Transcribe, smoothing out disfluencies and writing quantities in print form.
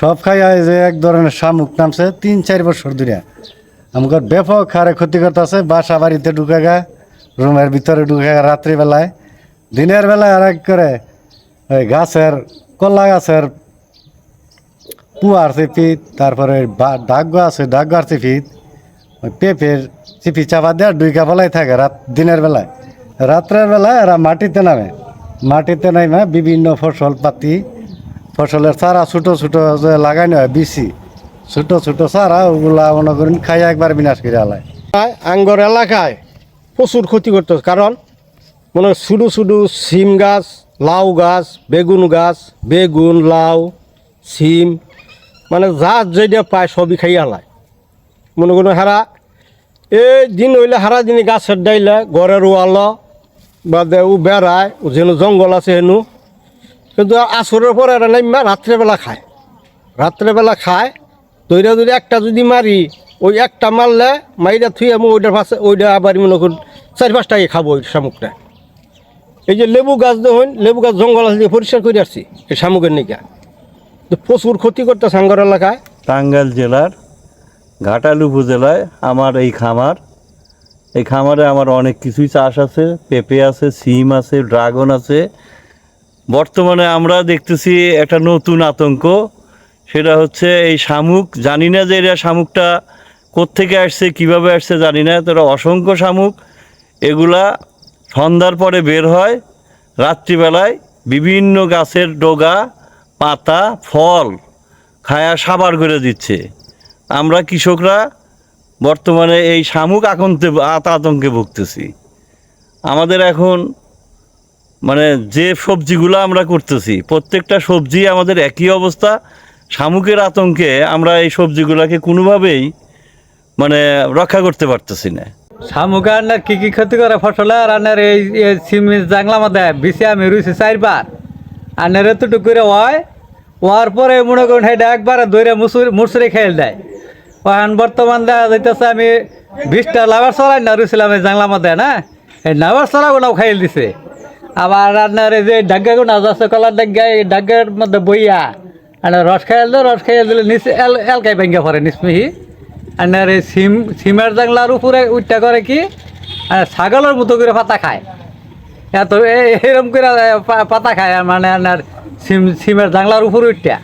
সব খাইয়া এই যে এক ধরনের শামুক নামছে 3-4 বছর ধরে আমাকে ব্যাপক হারে ক্ষতি করতেছে। বাসা বাড়িতে ঢুকে গা, রুমের ভিতরে ঢুকে গা রাত্রিবেলায়, দিনের বেলায় আর এক করে ওই গাছের কলা গাছের পুয়ার চিপিত, তারপরে ডাক আছে ডাক গাছ চিপিত, ওই পেঁপের চিপি চাপা দেওয়া ডুইকা ফলাই থাকে দিনের বেলায়। রাত্রের বেলায় এরা মাটিতে নামে, মাটিতে নামে বিভিন্ন ফসল পাতি, ফসলের চারা ছোটো ছোটো যে লাগানো হয় বিচি, ছোটো ছোটো চারা ওগুলা মনে করেন খাইয়া একবার বিনাশ করে আলায়। আঙ্গর এলাকায় প্রচুর ক্ষতি করতেছে, কারণ মনে হয় শুধু শুধু সিম গাছ, লাউ গাছ, বেগুন লাউ সিম, মানে যা যেটা পায় সবই খাই আলায়। মনে করুন হারা এই দিন হইলে হারা দিন গাছের ডাইলে ঘরের ওয়াল বা দেউ বেড়ায়, যেন জঙ্গল আছে হেনু, কিন্তু আসরের পরে এরা নাইমা রাত্রেবেলা খায়। দইরা যদি একটা যদি মারি, ওই একটা মারলে মাইরা থুই আমি ওইটার পাশে ওইটা আবার মনে করুন 4-5টাকে খাবো ওই শামুকটা। এই যে লেবু গাছ দেখুন, লেবু গাছ জঙ্গল আছে পরিষ্কার করে আসছি এই শামুকের নিকা, তো প্রচুর ক্ষতি করতে সাঙ্গর এলাকায়। টাঙ্গাইল জেলার ঘাটাল উপজেলায় আমার এই খামারে আমার অনেক কিছুই চাষ আছে। পেঁপে আছে, সিম আছে, ড্রাগন আছে। বর্তমানে আমরা দেখতেছি একটা নতুন আতঙ্ক, সেটা হচ্ছে এই শামুক। জানি না যে এরা শামুকটা কোত্থেকে আসছে, কিভাবে আসছে জানি না। তোরা অসংখ্য শামুক এগুলা সন্ধ্যার পরে বের হয়, রাত্রিবেলায় বিভিন্ন গাছের ডগা পাতা ফল খায়া সাবার করে দিচ্ছে। আমরা কৃষকরা বর্তমানে এই শামুক আতঙ্কে ভুগতেছি। আমাদের এখন মানে যে সবজিগুলো আমরা করতেছি, প্রত্যেকটা সবজি আমাদের একই অবস্থা। শামুকের আতঙ্কে আমরা এই সবজিগুলোকে কোনোভাবেই মানে রক্ষা করতে পারতেছি না। শামুক আর কি কি ক্ষতি করে ফসলে, আর আনার এই সিম জাংলা মধ্যে বিছে আমি রুইছি 4বার, আনার এতটুকু করে হওয়ার পরে মনে করুন সেটা একবারে ধরে মুসুরি খেয়ে দেয়। এখন বর্তমান দেখা যাইতেছে আমি 20টা লাভার চড়াই না রুইছিলাম এই জাংলা মধ্যে, না এই লাভার চড়াগুলোও খাইল দিছে। আবার আপনার এই যে ডাগ্গাগুলো আছে কলার ডাগ্গা, এই ডাগ্গার মধ্যে বইয়া আর রস খাইয়া দিলে নিচে এলকাই ভেঙ্গে পড়ে নিসমিহি। আর এই সিমের জাংলার উপরে উঠটা করে কি ছাগলের মতো করে পাতা খায়, এত এরকম করে পাতা খায়, মানে আপনার সিমের জাংলার উপরে উঠটা